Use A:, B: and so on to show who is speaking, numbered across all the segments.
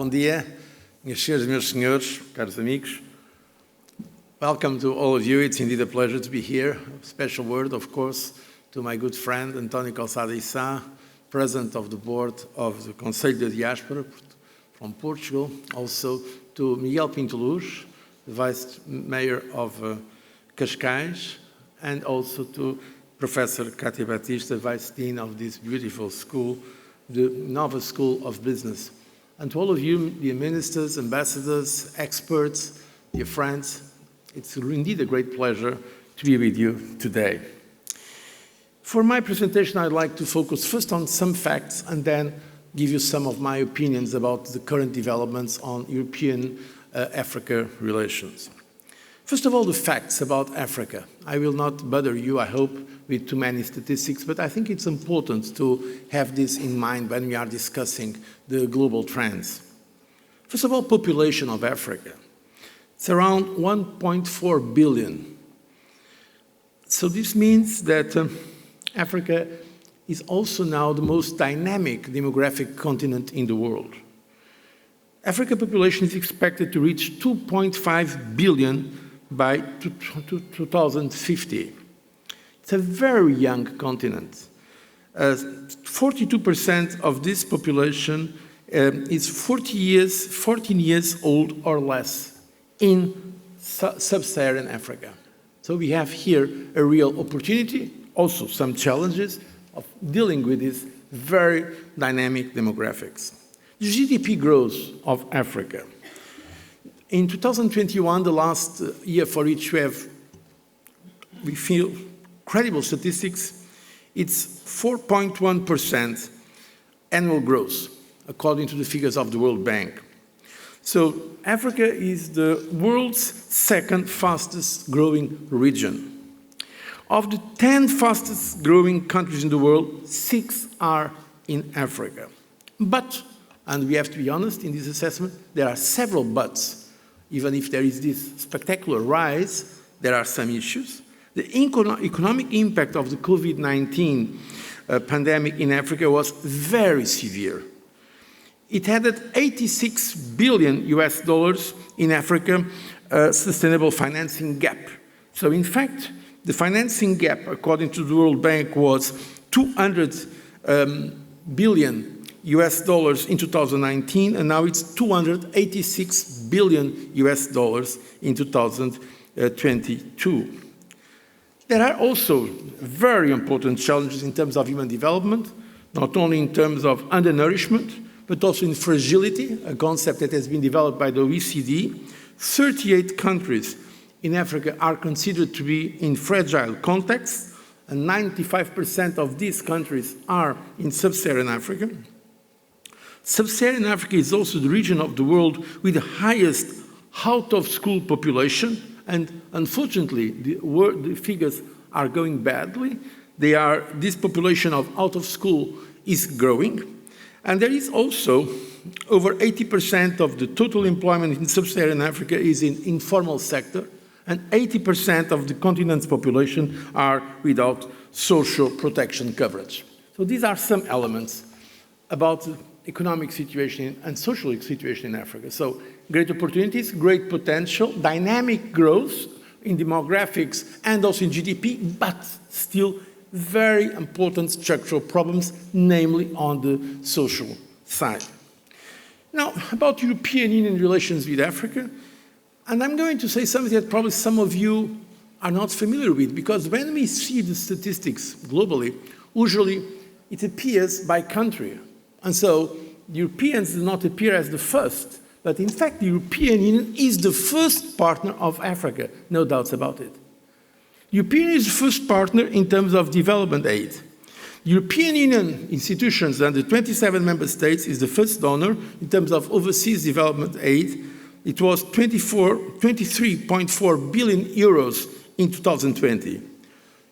A: Bom dia, minhas senhoras e meus senhores, caros amigos. Welcome to all of you. It's indeed a pleasure to be here. A special word, of course, to my good friend António Calçada Issa, President of the Board of the Conselho de Diáspora from Portugal. Also to Miguel Pinto Luz, the Vice Mayor of Cascais, and also to Professor Cátia Batista, Vice Dean of this beautiful school, the Nova School of Business. And to all of you, dear ministers, ambassadors, experts, dear friends, it's indeed a great pleasure to be with you today. For my presentation, I'd like to focus first on some facts and then give you some of my opinions about the current developments on European-Africa relations. First of all, the facts about Africa. I will not bother you, I hope, with too many statistics, but I think it's important to have this in mind when we are discussing the global trends. First of all, population of Africa. It's around 1.4 billion. So this means that Africa is also now the most dynamic demographic continent in the world. African population is expected to reach 2.5 billion by 2050. It's a very young continent. 42% of this population is 14 years old or less in sub-Saharan Africa. So we have here a real opportunity, also some challenges of dealing with these very dynamic demographics. The GDP growth of Africa. In 2021, the last year for which we feel credible statistics, it's 4.1% annual growth, according to the figures of the World Bank. So Africa is the world's second fastest growing region. Of the 10 fastest growing countries in the world, 6 are in Africa. But, and we have to be honest in this assessment, there are several buts. Even if there is this spectacular rise, there are some issues. The economic impact of the COVID-19 pandemic in Africa was very severe. It added $86 billion in Africa sustainable financing gap. So in fact, the financing gap, according to the World Bank, was $200 billion in 2019, and now it's $286 billion in 2022. There are also very important challenges in terms of human development, not only in terms of undernourishment, but also in fragility, a concept that has been developed by the OECD. 38 countries in Africa are considered to be in fragile contexts, and 95% of these countries are in sub-Saharan Africa. Sub-Saharan Africa is also the region of the world with the highest out-of-school population, and unfortunately, the figures are going badly. This population of out-of-school is growing, and there is also over 80% of the total employment in sub-Saharan Africa is in informal sector, and 80% of the continent's population are without social protection coverage. So these are some elements about the economic situation and social situation in Africa. So great opportunities, great potential, dynamic growth in demographics and also in GDP, but still very important structural problems, namely on the social side. Now, about European Union relations with Africa, and I'm going to say something that probably some of you are not familiar with, because when we see the statistics globally, usually it appears by country. And so Europeans do not appear as the first, but in fact the European Union is the first partner of Africa, no doubts about it. The European Union is the first partner in terms of development aid. The European Union institutions and the 27 member states is the first donor in terms of overseas development aid. It was 23.4 billion euros in 2020.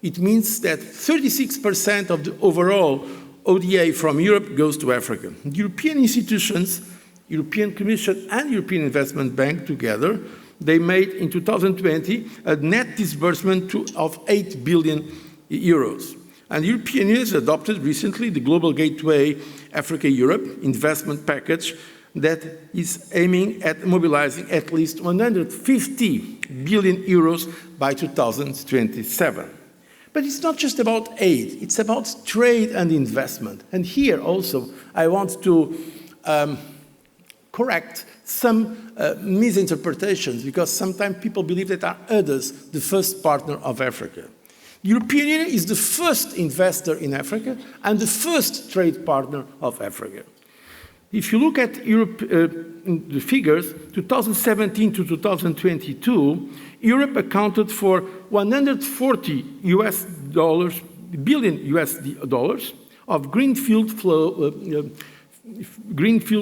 A: It means that 36% of the overall ODA from Europe goes to Africa. The European institutions, European Commission and European Investment Bank together, they made in 2020 a net disbursement of 8 billion euros. And the European Union has adopted recently the Global Gateway Africa-Europe investment package that is aiming at mobilizing at least 150 billion euros by 2027. But it's not just about aid, it's about trade and investment. And here also, I want to correct some misinterpretations, because sometimes people believe that are others the first partner of Africa. The European Union is the first investor in Africa and the first trade partner of Africa. If you look at Europe, the figures, 2017 to 2022, Europe accounted for 140 billion US dollars of greenfield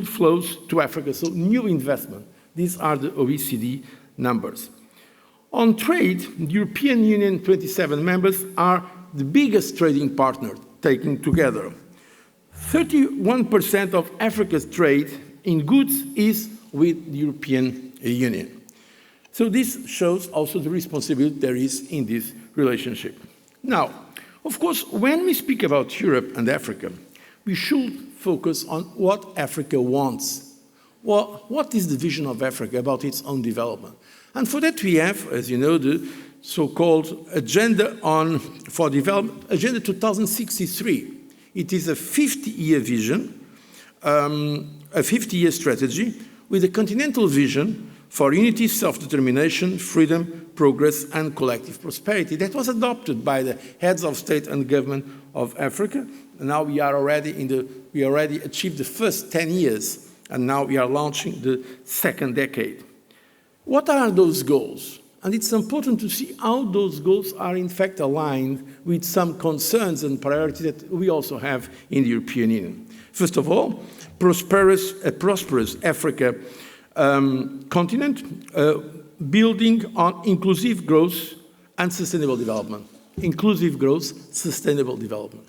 A: flows to Africa, so new investment. These are the OECD numbers. On trade, the European Union 27 members are the biggest trading partner taken together. 31% of Africa's trade in goods is with the European Union. So this shows also the responsibility there is in this relationship. Now, of course, when we speak about Europe and Africa, we should focus on what Africa wants. Well, what is the vision of Africa about its own development? And for that we have, as you know, the so-called Agenda for Development, Agenda 2063. It is a 50-year vision, a 50-year strategy with a continental vision for unity, self-determination, freedom, progress, and collective prosperity. That was adopted by the heads of state and government of Africa. And now we already achieved the first 10 years, and now we are launching the second decade. What are those goals? And it's important to see how those goals are in fact aligned with some concerns and priorities that we also have in the European Union. First of all, a prosperous Africa continent building on inclusive growth and sustainable development. Inclusive growth, sustainable development.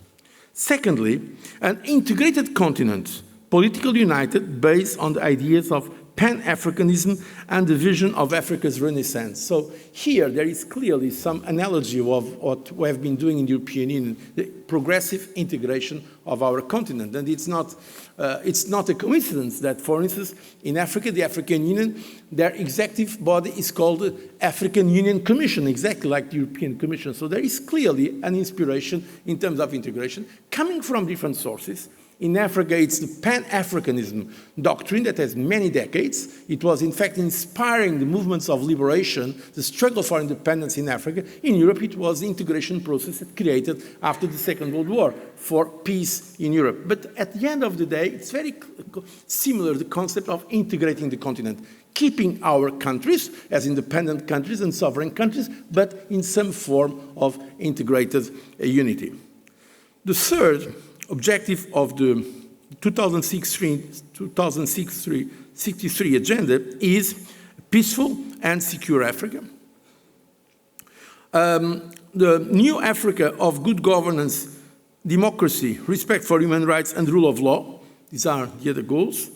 A: Secondly, an integrated continent, politically united based on the ideas of Pan-Africanism and the vision of Africa's Renaissance. So here there is clearly some analogy of what we have been doing in the European Union, the progressive integration of our continent. And it's not a coincidence that, for instance, in Africa, the African Union, their executive body is called the African Union Commission, exactly like the European Commission. So there is clearly an inspiration in terms of integration coming from different sources. In Africa, it's the Pan-Africanism doctrine that has many decades. It was, in fact, inspiring the movements of liberation, the struggle for independence in Africa. In Europe, it was the integration process that created after the Second World War for peace in Europe. But at the end of the day, it's very similar, the concept of integrating the continent, keeping our countries as independent countries and sovereign countries, but in some form of integrated unity. The third objective of the 2063 agenda is peaceful and secure Africa. The new Africa of good governance, democracy, respect for human rights and rule of law. These are the other goals.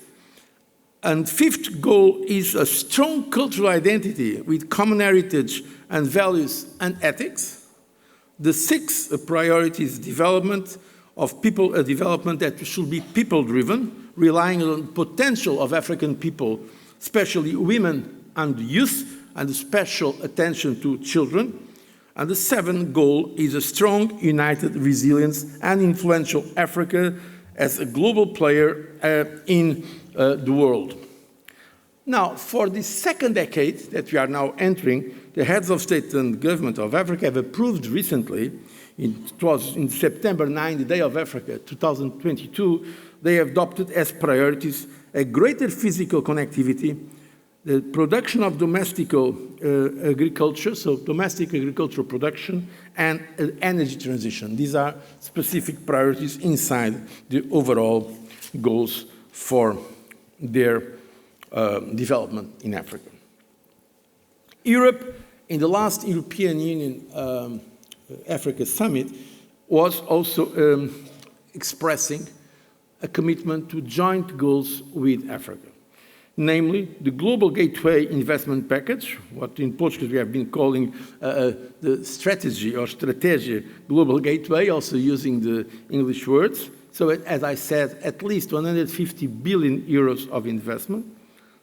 A: And fifth goal is a strong cultural identity with common heritage and values and ethics. The sixth priority is development of people, a development that should be people-driven, relying on the potential of African people, especially women and youth, and special attention to children. And the seventh goal is a strong, united, resilient, and influential Africa as a global player in the world. Now, for the second decade that we are now entering, the heads of state and government of Africa have approved recently, it was in September 9, the Day of Africa, 2022, they adopted as priorities a greater physical connectivity, the production of domestic agriculture, so domestic agricultural production, and energy transition. These are specific priorities inside the overall goals for their development in Africa. Europe, in the last European Union Africa Summit, was also expressing a commitment to joint goals with Africa, namely the Global Gateway Investment Package, what in Portuguese we have been calling the strategy or strategia Global Gateway, also using the English words, So as I said, at least 150 billion euros of investment.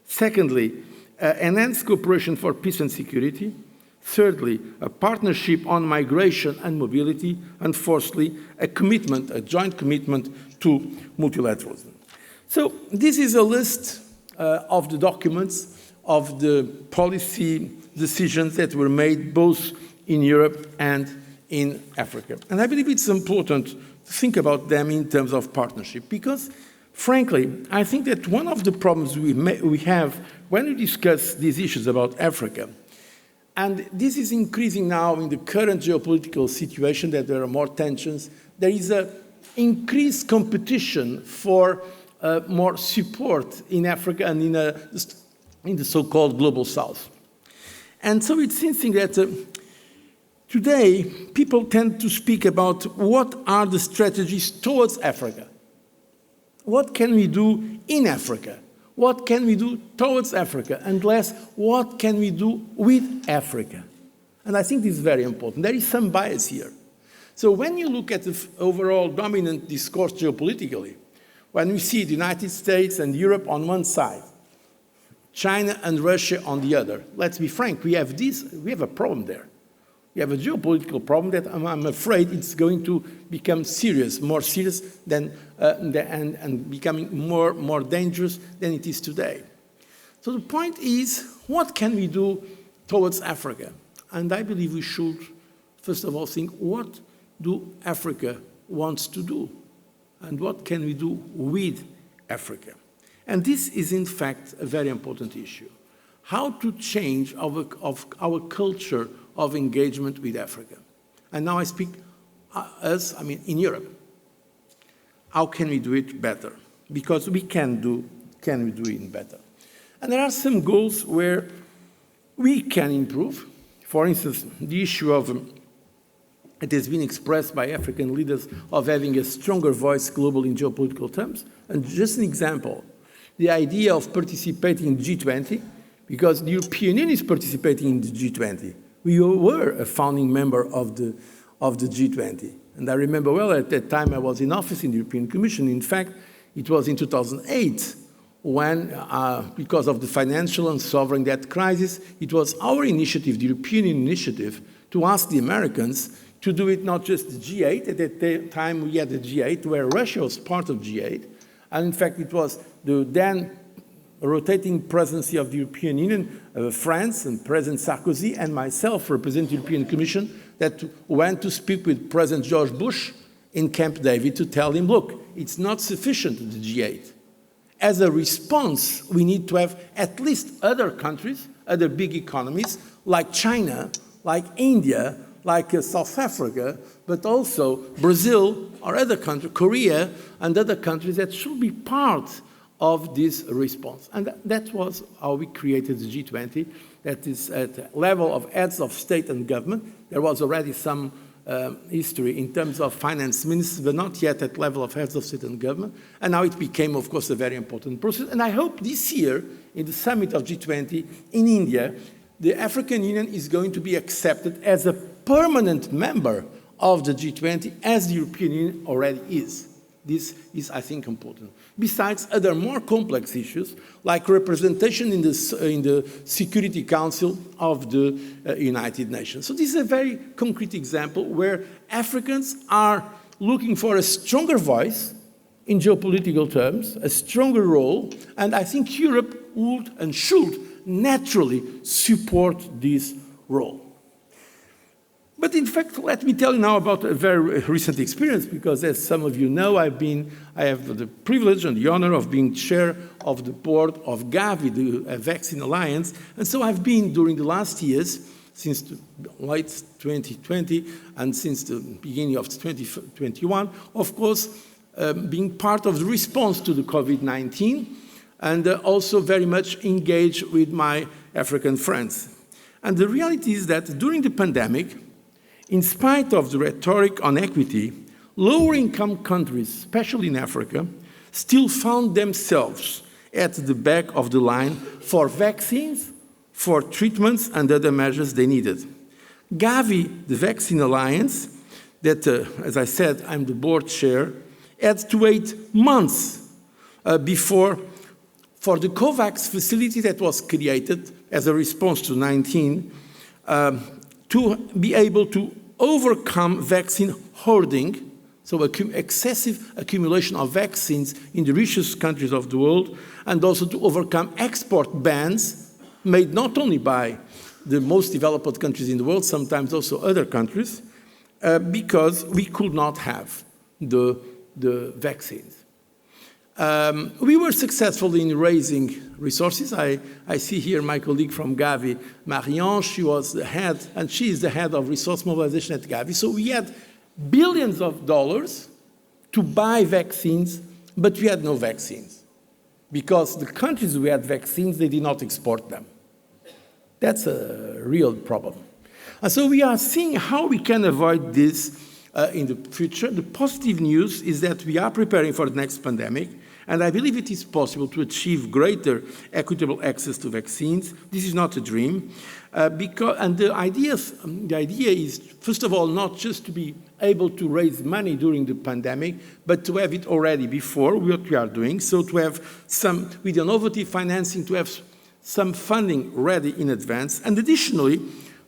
A: Secondly, enhanced cooperation for peace and security. Thirdly, a partnership on migration and mobility. And fourthly, a joint commitment to multilateralism. So this is a list of the documents, of the policy decisions that were made both in Europe and in Africa. And I believe it's important to think about them in terms of partnership because, frankly, I think that one of the problems we have when we discuss these issues about Africa, and this is increasing now in the current geopolitical situation that there are more tensions, there is an increased competition for more support in Africa and in the so-called global south. And so it's interesting that today people tend to speak about what are the strategies towards Africa. What can we do in Africa? What can we do towards Africa? And less, what can we do with Africa? And I think this is very important. There is some bias here. So when you look at the overall dominant discourse geopolitically, when we see the United States and Europe on one side, China and Russia on the other, let's be frank, we have a problem there. We have a geopolitical problem that I'm afraid it's going to become serious, more serious than, and becoming more dangerous than it is today. So the point is, what can we do towards Africa? And I believe we should, first of all, think, what do Africa wants to do? And what can we do with Africa? And this is, in fact, a very important issue. How to change our culture of engagement with Africa. And now I speak in Europe. How can we do it better? Because we can do it better? And there are some goals where we can improve. For instance, the issue of, it has been expressed by African leaders of having a stronger voice globally in geopolitical terms. And just an example, the idea of participating in G20, because the European Union is participating in the G20. We were a founding member of the G20. And I remember well, at that time I was in office in the European Commission. In fact, it was in 2008 when, because of the financial and sovereign debt crisis, it was our initiative, the European initiative, to ask the Americans to do it not just the G8. At that time we had the G8 where Russia was part of G8. And in fact, it was the then rotating presidency of the European Union, France and President Sarkozy and myself represent the European Commission that went to speak with President George Bush in Camp David to tell him, look, it's not sufficient, the G8. As a response, we need to have at least other countries, other big economies, like China, like India, like South Africa, but also Brazil or other countries, Korea and other countries that should be part of this response. And that was how we created the G20. That is at the level of heads of state and government. There was already some history in terms of finance ministers, but not yet at level of heads of state and government. And now it became, of course, a very important process. And I hope this year, in the summit of G20 in India, the African Union is going to be accepted as a permanent member of the G20, as the European Union already is. This is, I think, important. Besides other more complex issues, like representation in the Security Council of the United Nations. So this is a very concrete example where Africans are looking for a stronger voice in geopolitical terms, a stronger role, and I think Europe would and should naturally support this role. But in fact, let me tell you now about a very recent experience, because as some of you know, I have the privilege and the honor of being chair of the board of Gavi, the Vaccine Alliance. And so I've been, during the last years, since the late 2020 and since the beginning of 2021, of course, being part of the response to the COVID-19 and also very much engaged with my African friends. And the reality is that during the pandemic, in spite of the rhetoric on equity, lower-income countries, especially in Africa, still found themselves at the back of the line for vaccines, for treatments, and other measures they needed. Gavi, the Vaccine Alliance, that, as I said, I'm the board chair, had to wait months before for the COVAX facility that was created as a response to 19 to be able to overcome vaccine hoarding, so excessive accumulation of vaccines in the richest countries of the world, and also to overcome export bans made not only by the most developed countries in the world, sometimes also other countries, because we could not have the vaccines. We were successful in raising resources. I see here my colleague from Gavi, Marianne. She was the head, and she is the head of resource mobilization at Gavi. So we had billions of dollars to buy vaccines, but we had no vaccines because the countries who had vaccines, they did not export them. That's a real problem. And so we are seeing how we can avoid this in the future. The positive news is that we are preparing for the next pandemic, and I believe it is possible to achieve greater equitable access to vaccines. This is not a dream. And the idea is, first of all, not just to be able to raise money during the pandemic, but to have it already before, what we are doing. So to have some, with innovative financing, to have some funding ready in advance. And additionally,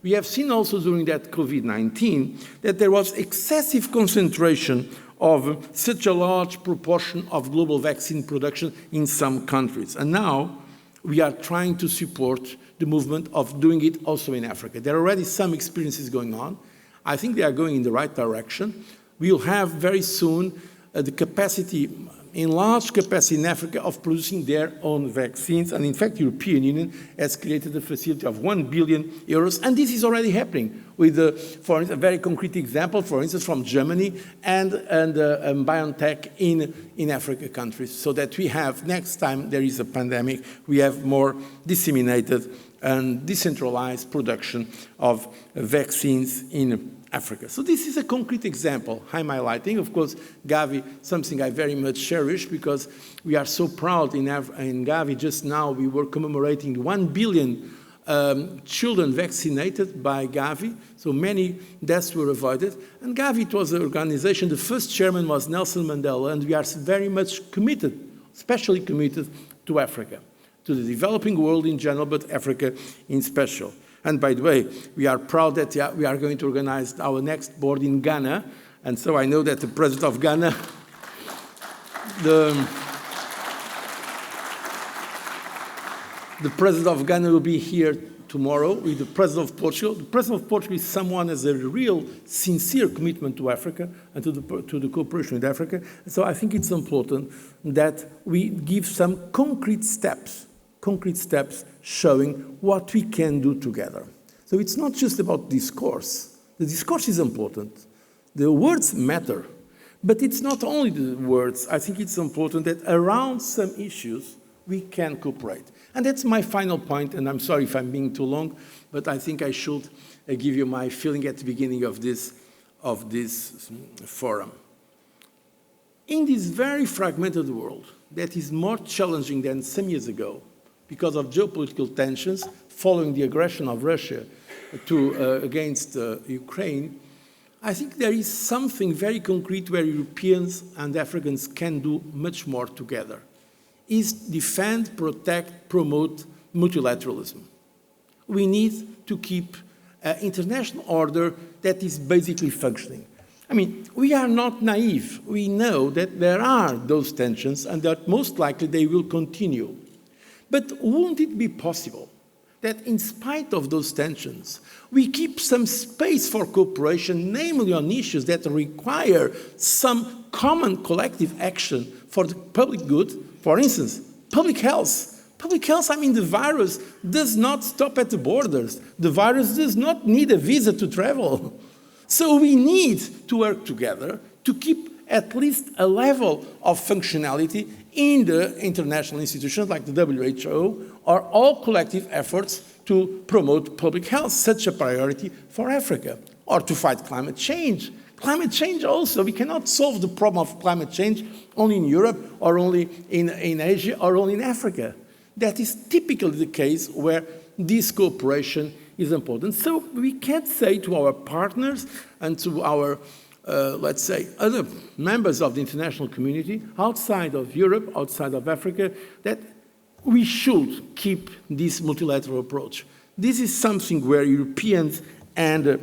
A: we have seen also during that COVID-19 that there was excessive concentration of such a large proportion of global vaccine production in some countries. And now we are trying to support the movement of doing it also in Africa. There are already some experiences going on. I think they are going in the right direction. We will have very soon the capacity, in large capacity in Africa, of producing their own vaccines. And in fact, the European Union has created a facility of 1 billion euros. And this is already happening with, for instance, a very concrete example, for instance, from Germany and BioNTech in Africa countries, so that we have, next time there is a pandemic, we have more disseminated and decentralized production of vaccines in Africa. So this is a concrete example I'm highlighting. Of course, Gavi, something I very much cherish because we are so proud in Gavi. Just now we were commemorating 1 billion children vaccinated by Gavi, so many deaths were avoided. And Gavi, it was an organization, the first chairman was Nelson Mandela, and we are very much committed, especially committed to Africa, to the developing world in general, but Africa in special. And by the way, we are proud that we are going to organize our next board in Ghana. And so I know that the president of Ghana, the president of Ghana will be here tomorrow with the president of Portugal. The president of Portugal is someone who has a real sincere commitment to Africa and to the cooperation with Africa. So I think it's important that we give some concrete steps showing what we can do together. So it's not just about discourse. The discourse is important. The words matter. But it's not only the words. I think it's important that around some issues, we can cooperate. And that's my final point, and I'm sorry if I'm being too long, but I think I should give you my feeling at the beginning of this forum. In this very fragmented world that is more challenging than some years ago, because of geopolitical tensions following the aggression of Russia against Ukraine, I think there is something very concrete where Europeans and Africans can do much more together, is defend, protect, promote multilateralism. We need to keep an international order that is basically functioning. I mean, we are not naive. We know that there are those tensions and that most likely they will continue. But won't it be possible that in spite of those tensions, we keep some space for cooperation, namely on issues that require some common collective action for the public good? For instance, public health. Public health, I mean, the virus does not stop at the borders. The virus does not need a visa to travel. So we need to work together to keep at least a level of functionality in the international institutions like the WHO or all collective efforts to promote public health, such a priority for Africa, or to fight climate change. Climate change also, we cannot solve the problem of climate change only in Europe or only in Asia or only in Africa. That is typically the case where this cooperation is important. So we can't say to our partners and to our let's say, other members of the international community outside of Europe, outside of Africa, that we should keep this multilateral approach. This is something where Europeans and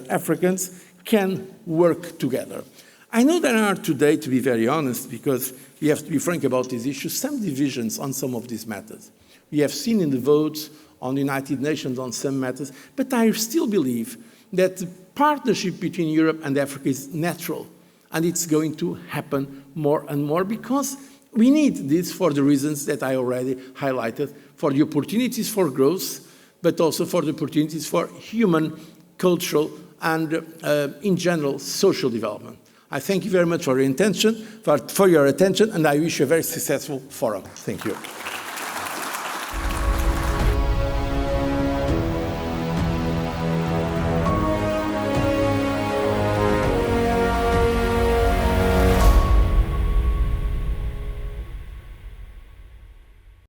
A: Africans can work together. I know there are today, to be very honest, because we have to be frank about these issues, some divisions on some of these matters. We have seen in the votes on the United Nations on some matters, but I still believe that the partnership between Europe and Africa is natural, and it's going to happen more and more because we need this for the reasons that I already highlighted, for the opportunities for growth, but also for the opportunities for human, cultural, and in general, social development. I thank you very much for your attention, and I wish you a very successful forum. Thank you.